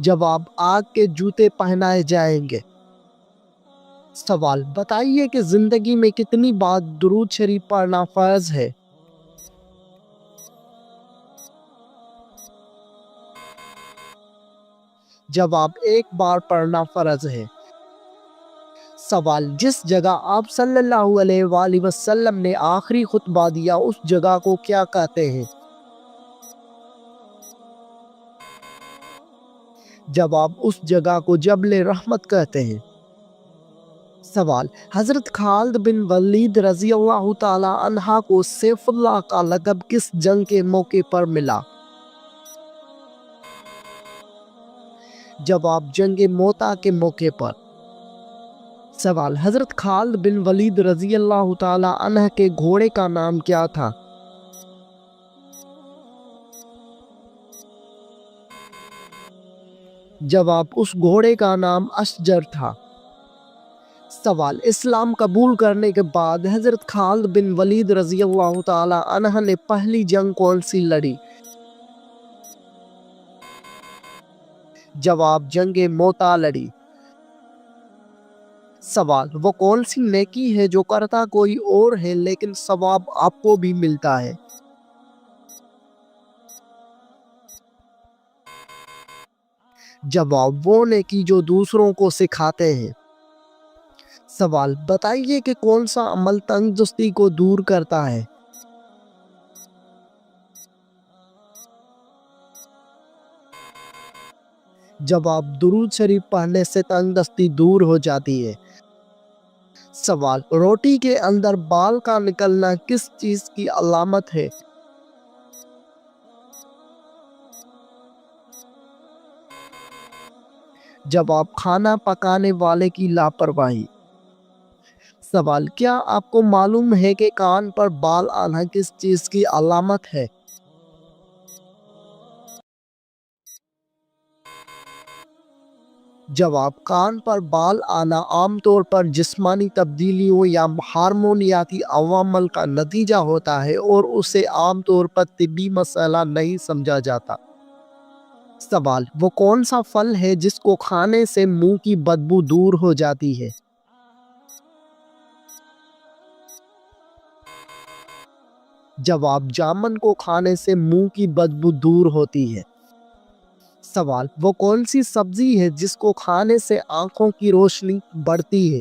جواب: آگ کے جوتے پہنائے جائیں گے۔ سوال: بتائیے کہ زندگی میں کتنی بار درود شریف پڑھنا فرض ہے؟ جواب: ایک بار پڑھنا فرض ہے۔ سوال: جس جگہ آپ صلی اللہ علیہ وآلہ وسلم نے آخری خطبہ دیا اس جگہ کو کیا کہتے ہیں؟ جواب: اس جگہ کو جبل رحمت کہتے ہیں۔ سوال: حضرت خالد بن ولید رضی اللہ تعالی عنہ کو سیف اللہ کا لقب کس جنگ کے موقع پر ملا؟ جواب: جنگ موتا کے موقع پر۔ سوال: حضرت خالد بن ولید رضی اللہ تعالی عنہ کے گھوڑے کا نام کیا تھا؟ جواب: اس گھوڑے کا نام اشجر تھا۔ سوال: اسلام قبول کرنے کے بعد حضرت خالد بن ولید رضی اللہ تعالی عنہ نے پہلی جنگ کون سی لڑی؟ جواب: جنگ موتا لڑی۔ سوال: وہ کون سی نیکی ہے جو کرتا کوئی اور ہے لیکن ثواب آپ کو بھی ملتا ہے؟ جواب: وہ نیکی جو دوسروں کو سکھاتے ہیں۔ سوال: بتائیے کہ کون سا عمل تنگ کو دور کرتا ہے؟ جواب: درود شریف پڑھنے سے تنگ دستی دور ہو جاتی ہے۔ سوال: روٹی کے اندر بال کا نکلنا کس چیز کی علامت ہے؟ جواب: کھانا پکانے والے کی لاپرواہی۔ سوال: کیا آپ کو معلوم ہے کہ کان پر بال آنا کس چیز کی علامت ہے؟ جواب: کان پر بال آنا عام طور پر جسمانی تبدیلیوں یا ہارمونیاتی عوامل کا نتیجہ ہوتا ہے اور اسے عام طور پر طبی مسئلہ نہیں سمجھا جاتا۔ سوال: وہ کون سا پھل ہے جس کو کھانے سے منہ کی بدبو دور ہو جاتی ہے؟ جواب: جامن کو کھانے سے منہ کی بدبو دور ہوتی ہے۔ سوال: وہ کون سی سبزی ہے جس کو کھانے سے آنکھوں کی روشنی بڑھتی ہے؟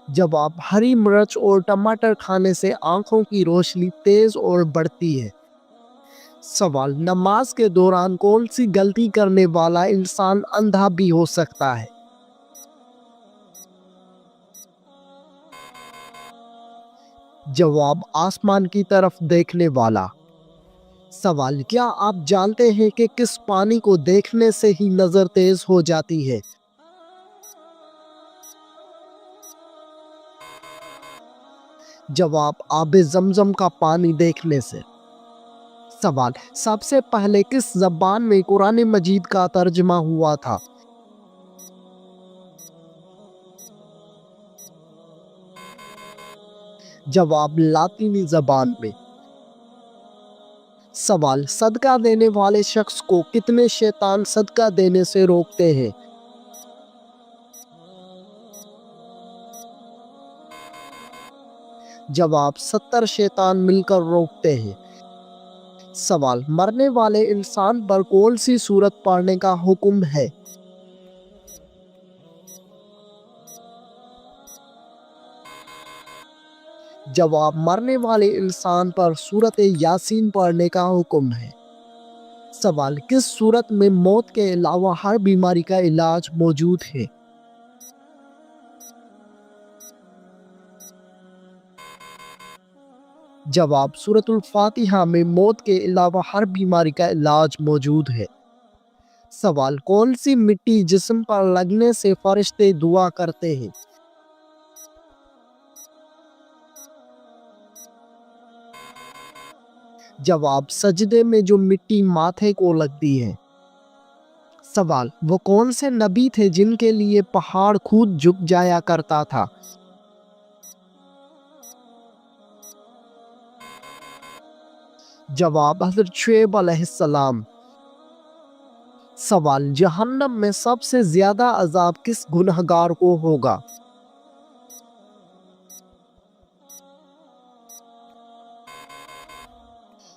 جواب: ہری مرچ اور ٹماٹر کھانے سے آنکھوں کی روشنی تیز اور بڑھتی ہے۔ سوال: نماز کے دوران کون سی غلطی کرنے والا انسان اندھا بھی ہو سکتا ہے؟ جواب: آسمان کی طرف دیکھنے والا۔ سوال: کیا آپ جانتے ہیں کہ کس پانی کو دیکھنے سے ہی نظر تیز ہو جاتی ہے؟ جواب: آب زمزم کا پانی دیکھنے سے۔ سوال: سب سے پہلے کس زبان میں قرآن مجید کا ترجمہ ہوا تھا؟ جواب: لاطینی زبان میں۔ سوال: صدقہ دینے والے شخص کو کتنے شیطان صدقہ دینے سے روکتے ہیں؟ جواب: 70 شیطان مل کر روکتے ہیں۔ سوال: مرنے والے انسان پر کون سی سورت پڑھنے کا حکم ہے؟ جواب: مرنے والے انسان پر سورت یاسین پڑھنے کا حکم ہے۔ سوال: کس صورت میں موت کے علاوہ ہر بیماری کا علاج موجود ہے؟ جواب: سورۃ الفاتحہ میں موت کے علاوہ ہر بیماری کا علاج موجود ہے۔ سوال: کون سی مٹی جسم پر لگنے سے فرشتے دعا کرتے ہیں؟ جواب: سجدے میں جو مٹی ماتھے کو لگتی ہے۔ سوال: وہ کون سے نبی تھے جن کے لیے پہاڑ خود جھک جایا کرتا تھا؟ جواب حضرت شعیب علیہ السلام۔ سوال جہنم میں سب سے زیادہ عذاب کس گنہگار کو ہوگا؟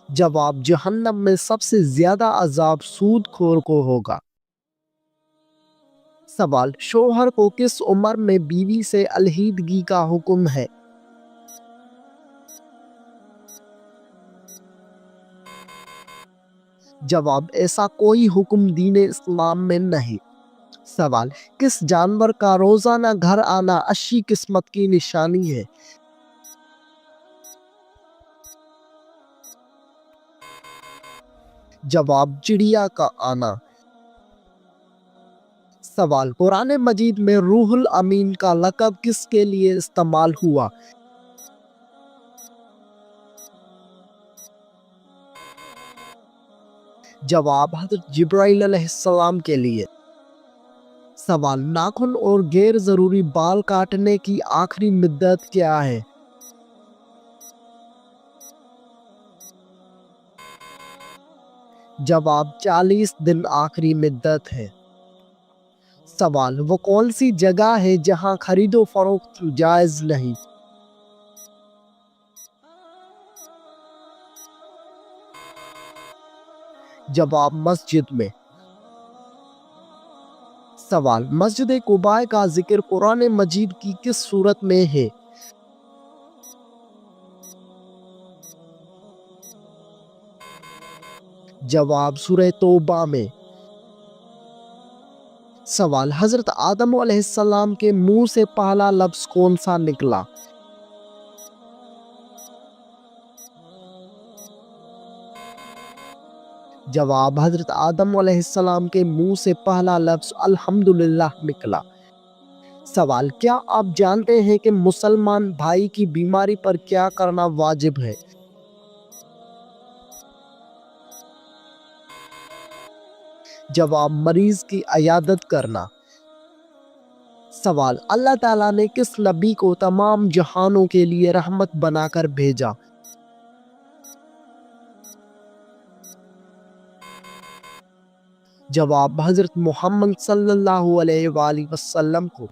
جواب جہنم میں سب سے زیادہ عذاب سود خور کو ہوگا۔ سوال شوہر کو کس عمر میں بیوی سے علیحدگی کا حکم ہے؟ جواب ایسا کوئی حکم دین اسلام میں نہیں۔ سوال کس جانور کا روزانہ گھر آنا اچھی قسمت کی نشانی ہے؟ جواب چڑیا کا آنا۔ سوال قرآن مجید میں روح الامین کا لقب کس کے لیے استعمال ہوا؟ جواب حضرت جبرائیل علیہ السلام کے لیے۔ سوال ناخن اور غیر ضروری بال کاٹنے کی آخری مدت کیا ہے؟ جواب 40 دن آخری مدت ہے۔ سوال وہ کون سی جگہ ہے جہاں خرید و فروخت جائز نہیں؟ جواب مسجد میں۔ سوال مسجد قباء کا ذکر قرآن مجید کی کس صورت میں ہے؟ جواب سورہ توبہ میں۔ سوال حضرت آدم علیہ السلام کے منہ سے پہلا لفظ کون سا نکلا؟ جواب حضرت آدم علیہ السلام کے منہ سے پہلا لفظ الحمدللہ نکلا۔ سوال کیا آپ جانتے ہیں کہ مسلمان بھائی کی بیماری پر کیا کرنا واجب ہے؟ جواب مریض کی عیادت کرنا۔ سوال اللہ تعالیٰ نے کس نبی کو تمام جہانوں کے لیے رحمت بنا کر بھیجا؟ جواب حضرت محمد صلی اللہ علیہ وآلہ وسلم کو۔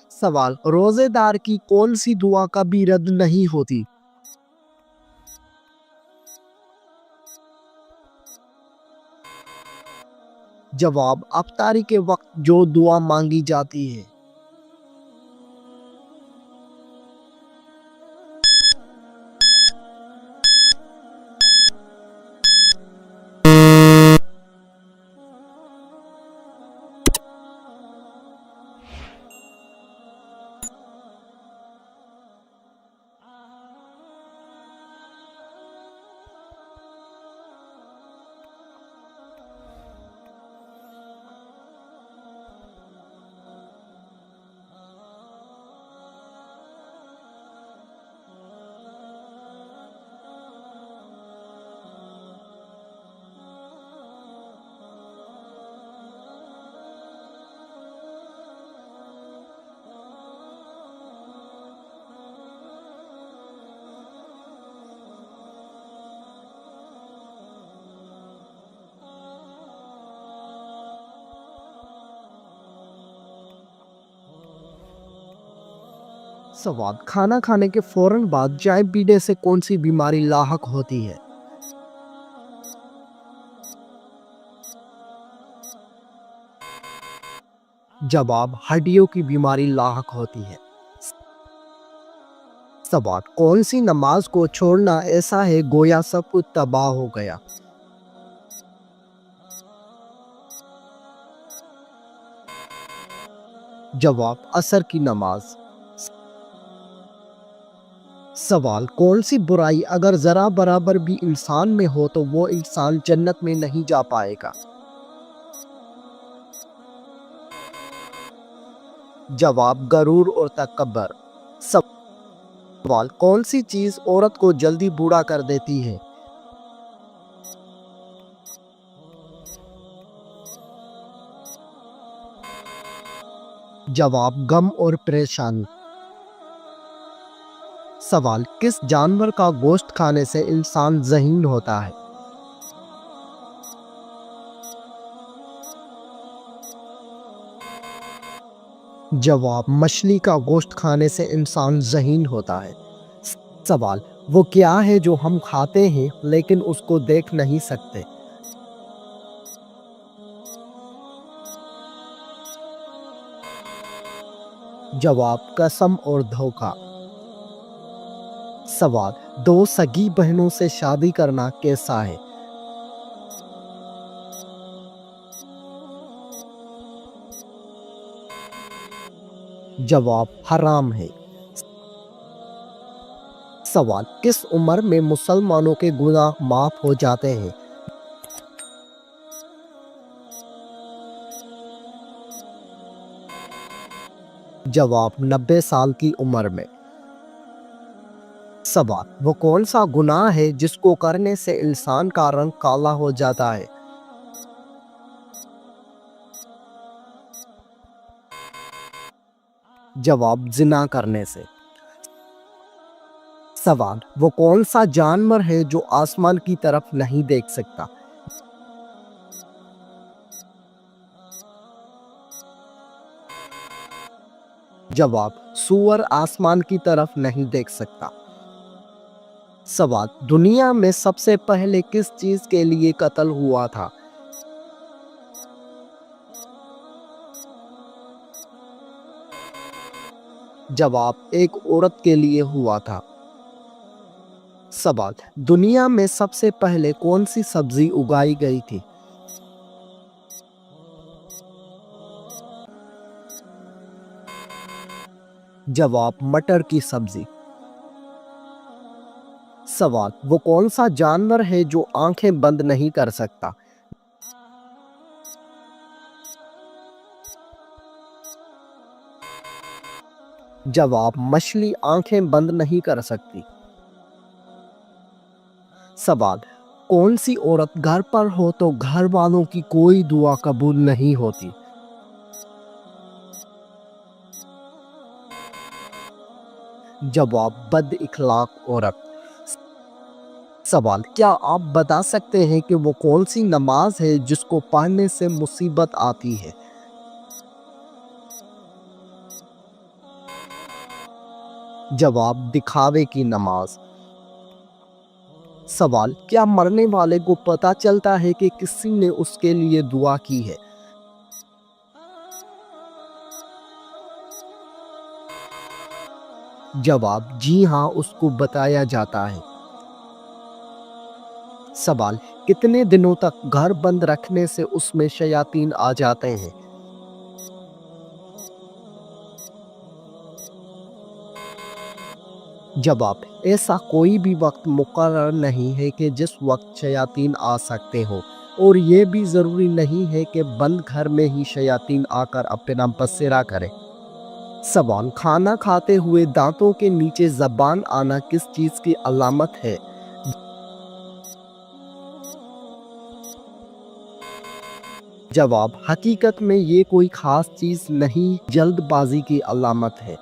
سوال روزے دار کی کون سی دعا کبھی رد نہیں ہوتی؟ جواب افطاری کے وقت جو دعا مانگی جاتی ہے۔ سوال کھانا کھانے کے فوراً بعد چائے پینے سے کون سی بیماری لاحق ہوتی ہے؟ جواب ہڈیوں کی بیماری لاحق ہوتی ہے۔ سوال کون سی نماز کو چھوڑنا ایسا ہے گویا سب کچھ تباہ ہو گیا؟ جواب عصر کی نماز۔ سوال کون سی برائی اگر ذرا برابر بھی انسان میں ہو تو وہ انسان جنت میں نہیں جا پائے گا؟ جواب غرور اور تکبر۔ سوال کون سی چیز عورت کو جلدی بوڑھا کر دیتی ہے؟ جواب غم اور پریشانی۔ سوال کس جانور کا گوشت کھانے سے انسان ذہین ہوتا ہے؟ جواب: مچھلی کا گوشت کھانے سے انسان ذہین ہوتا ہے۔ سوال: وہ کیا ہے جو ہم کھاتے ہیں لیکن اس کو دیکھ نہیں سکتے؟ جواب: قسم اور دھوکہ۔ سوال: دو سگی بہنوں سے شادی کرنا کیسا ہے؟ جواب: حرام ہے۔ سوال: کس عمر میں مسلمانوں کے گناہ معاف ہو جاتے ہیں؟ جواب: 90 سال کی عمر میں۔ سوال: وہ کون سا گناہ ہے جس کو کرنے سے انسان کا رنگ کالا ہو جاتا ہے؟ جواب: زنا کرنے سے۔ سوال: وہ کون سا جانور ہے جو آسمان کی طرف نہیں دیکھ سکتا؟ جواب: سور آسمان کی طرف نہیں دیکھ سکتا۔ سوال: دنیا میں سب سے پہلے کس چیز کے لیے قتل ہوا تھا؟ جواب: ایک عورت کے لیے ہوا تھا۔ سوال: دنیا میں سب سے پہلے کون سی سبزی اگائی گئی تھی؟ جواب: مٹر کی سبزی۔ سوال: وہ کون سا جانور ہے جو آنکھیں بند نہیں کر سکتا؟ جواب: مچھلی آنکھیں بند نہیں کر سکتی۔ سوال: کون سی عورت گھر پر ہو تو گھر والوں کی کوئی دعا قبول نہیں ہوتی؟ جواب: بد اخلاق عورت۔ سوال: کیا آپ بتا سکتے ہیں کہ وہ کون سی نماز ہے جس کو پڑھنے سے مصیبت آتی ہے؟ جواب: دکھاوے کی نماز۔ سوال: کیا مرنے والے کو پتہ چلتا ہے کہ کسی نے اس کے لیے دعا کی ہے؟ جواب: جی ہاں، اس کو بتایا جاتا ہے۔ سوال: کتنے دنوں تک گھر بند رکھنے سے اس میں شیاطین آ جاتے ہیں؟ جواب: ایسا کوئی بھی وقت مقرر نہیں ہے کہ جس وقت شیاطین آ سکتے ہوں، اور یہ بھی ضروری نہیں ہے کہ بند گھر میں ہی شیاطین آ کر اپنا بسیرا کریں۔ سوال: کھانا کھاتے ہوئے دانتوں کے نیچے زبان آنا کس چیز کی علامت ہے؟ جواب: حقیقت میں یہ کوئی خاص چیز نہیں، جلد بازی کی علامت ہے۔